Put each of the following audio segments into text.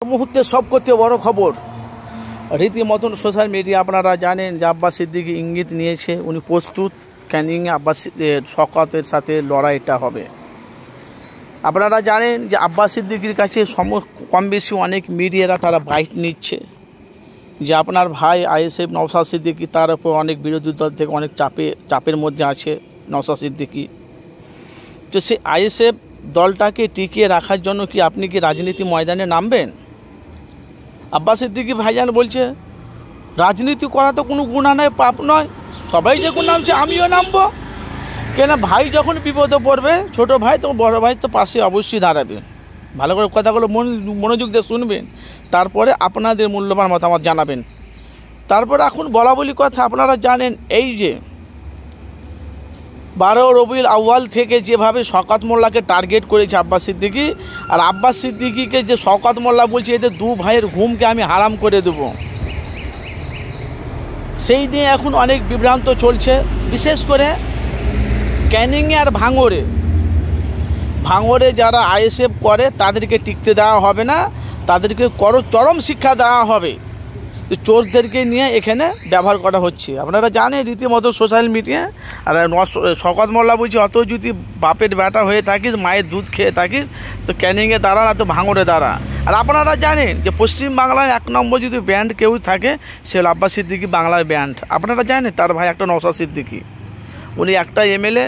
মুহূর্তে সবথেকে বড় খবর রীতিমতন সোশ্যাল মিডিয়া আপনারা জানেন যে আব্বাস সিদ্দিকী ইঙ্গিত নিয়েছে, উনি প্রস্তুত ক্যানিং আব্বাস শওকতের সাথে লড়াইটা হবে। আপনারা জানেন যে আব্বাস সিদ্দিকীর কাছে কম বেশি অনেক মিডিয়ারা তারা বাইট নিচ্ছে যে আপনার ভাই আইএসএফ নওশাদ সিদ্দিকী, তার উপর অনেক বিরোধী দল থেকে অনেক চাপের মধ্যে আছে নওশাদ সিদ্দিকী। তো সেই আইএসএফ দলটাকে টিকিয়ে রাখার জন্য কি আপনি কি রাজনীতি ময়দানে নামবেন? আব্বাস সিদ্দিকী ভাইজান বলছে রাজনীতি করা তো কোনো গুনাহ নয়, পাপ নয়, সবাই যখন নামছে আমিও নামবো। কেন ভাই যখন বিপদে পড়বে ছোট ভাই তো বড় ভাই তো পাশে অবশ্যই দাঁড়াবে। ভালো করে কথাগুলো মনোযোগ দিয়ে শুনবেন, তারপরে আপনাদের মূল্যবান মতামত জানাবেন। তারপরে এখন বলা বলি কথা, আপনারা জানেন এই যে 12 রবিউল আউয়াল থেকে যেভাবে শওকত মোল্লাকে টার্গেট করেছে আব্বাস সিদ্দিকী, আর আব্বাস সিদ্দিকীকে যে শওকত মোল্লা বলছে এদের দু ভাইয়ের ঘুমকে আমি হারাম করে দেব, সেই নিয়ে এখন অনেক বিভ্রান্ত চলছে। বিশেষ করে ক্যানিংয়ে আর ভাঙড়ে যারা আইএসএফ করে তাদেরকে টিকতে দেওয়া হবে না, তাদেরকে চরম শিক্ষা দেওয়া হবে। চোরদেরকে নিয়ে এখানে ব্যবহার করা হচ্ছে। আপনারা জানেন রীতিমতো সোশ্যাল মিডিয়া। আর শওকত মোল্লা বলছে অত যদি বাপের বেটা হয়ে থাকিস, মায়ের দুধ খেয়ে থাকিস, তো ক্যানিংয়ে দাঁড়া না তো ভাঙড়ে দাঁড়া। আর আপনারা জানেন যে পশ্চিমবাংলায় 1 নম্বর যদি ব্যান্ড কেউ থাকে সে হল আব্বাস সিদ্দিকী, বাংলায় ব্যান্ড। আপনারা জানেন তার ভাই একটা নওশাদ সিদ্দিকী, উনি একটা এমএলএ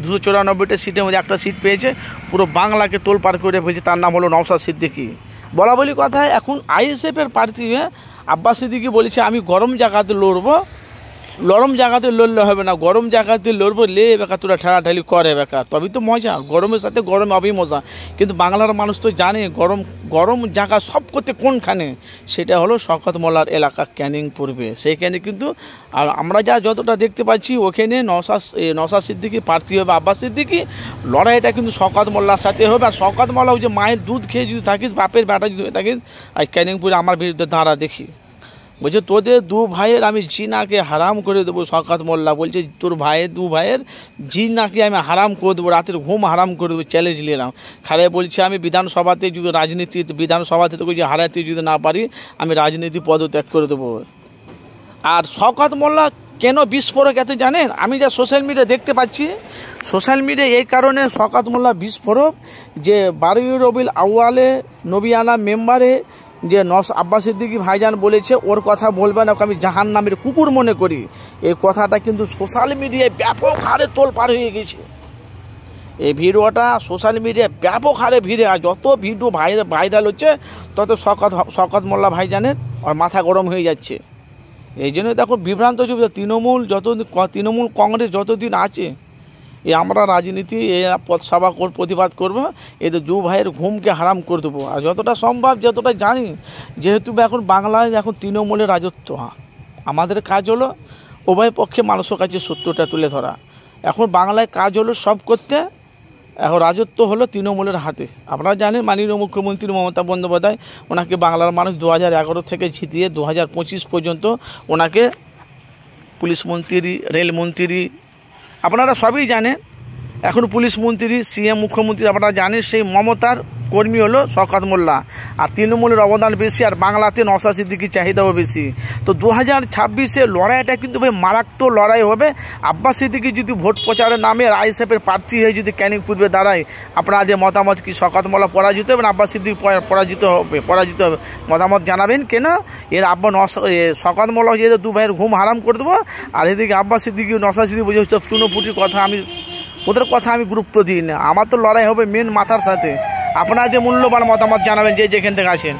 294টা সিটের মধ্যে একটা সিট পেয়েছে, পুরো বাংলাকে তোলপাড় করে ফেলছে, তার নাম হলো নওশাদ সিদ্দিকী। বলা বলি কথা, এখন আইএসএফের প্রার্থী আব্বাস সিদ্দিকী বলেছে আমি গরম জায়গাতে লড়বো, নরম জায়গাতে লড়লে হবে না, গরম জায়গাতে লড়বো, লে বেকার তোরা ঠেলাঠালি করে বেকার, তবেই তো মজা, গরমের সাথে গরম হবেই মজা। কিন্তু বাংলার মানুষ তো জানে গরম জায়গা সব করতে কোনখানে, সেটা হলো শওকত মোল্লার এলাকা ক্যানিং পূর্বে। সেইখানে কিন্তু আর আমরা যতটা দেখতে পাচ্ছি ওখানে নওশাদ সিদ্দিকী প্রার্থী হবে আব্বাস সিদ্দিকী, লড়াইটা কিন্তু শওকত মোল্লার সাথে হবে। আর শওকত মোল্লা ওই যে মায়ের দুধ খেয়ে যদি থাকিস, বাপের বেটা যদি হয়ে থাকিস, আর ক্যানিংপুরে আমার বিরুদ্ধে দাঁড়া দেখি, বলছে তোদের দু ভাইয়ের আমি জিনাকে হারাম করে দেবো। শওকত মোল্লা বলছে তোর দু ভাইয়ের জিনাকে আমি হারাম করে দেবো, রাতের ঘুম হারাম করে দেবো, চ্যালেঞ্জ নিলাম। খালে বলছে আমি বিধানসভাতে যদি বিধানসভাতে তো যদি হারাতে যদি না পারি আমি রাজনীতি পদত্যাগ করে দেবো। আর শওকত মোল্লা কেন বিস্ফোরক এত জানেন? আমি যা সোশ্যাল মিডিয়া দেখতে পাচ্ছি, সোশ্যাল মিডিয়া এই কারণে শওকত মোল্লা বিস্ফোরক যে 12 রবিউল আউয়ালে নবিয়ানা মেম্বারে যে আব্বাস সিদ্দিকী ভাইজান বলেছে ওর কথা বলবে না, ওকে আমি জাহান্নামের কুকুর মনে করি, এই কথাটা কিন্তু সোশ্যাল মিডিয়ায় ব্যাপক হারে তোলপাড় হয়ে গেছে। এই ভিডিওটা সোশ্যাল মিডিয়ায় ব্যাপক হারে ভিড়ে, আর যত ভিডিও ভাইরাল হচ্ছে তত শওকত মোল্লা ভাইজানের আর মাথা গরম হয়ে যাচ্ছে। এই জন্য দেখো বিভ্রান্ত ছবি, তৃণমূল কংগ্রেস যতদিন আছে আমরা রাজনীতি সভা প্রতিবাদ করবো, এদের দু ভাইয়ের ঘুমকে হারাম করে দেবো। আর যতটা সম্ভব, যতটা জানি, যেহেতু এখন বাংলায় এখন তৃণমূলের রাজত্ব, আমাদের কাজ হলো উভয় পক্ষে মানুষের কাছে সত্যটা তুলে ধরা। এখন বাংলায় কাজ হলো সব করতে, এখন রাজত্ব হলো তৃণমূলের হাতে। আপনারা জানেন মাননীয় মুখ্যমন্ত্রী মমতা বন্দ্যোপাধ্যায়, ওনাকে বাংলার মানুষ 2011 থেকে জিতিয়ে 2025 পর্যন্ত ওনাকে পুলিশ মন্ত্রী, রেলমন্ত্রী, আপনারা সবই জানেন, এখন পুলিশ মন্ত্রী, সিএম, মুখ্যমন্ত্রী আপনারা জানেন, সেই মমতার কর্মী হলো শওকত মোল্লা। আর তৃণমূলের অবদান বেশি, আর বাংলাতে নওশাদ সিদ্দিকীর চাহিদাও বেশি। তো 2026-এ লড়াইটা কিন্তু ভাই মারাত্মক লড়াই হবে। আব্বাস সিদ্দিকী যদি ভোট প্রচারের নামে আইএসএফের প্রার্থী হয়ে যদি ক্যানিং পূর্বে দাঁড়ায়, আপনাদের মতামত কি? শওকত মোল্লা পরাজিত হবে না আব্বাস সিদ্দিকী পরাজিত হবে? মতামত জানাবেন। কেন এর শওকত মোল্লা যে দু ভাইয়ের ঘুম হারাম করে দেবো, আর এদিকে আব্বাস সিদ্দিকী নওশাদ সিদ্দিকী বুঝে চুনোপুটির কথা, ওদের কথা আমি গুরুত্ব দিই না। আমার তো লড়াই হবে মেন মাথার সাথে। আপনাদের মূল্যবান মতামত জানাবেন যে যেখান থেকে আছেন।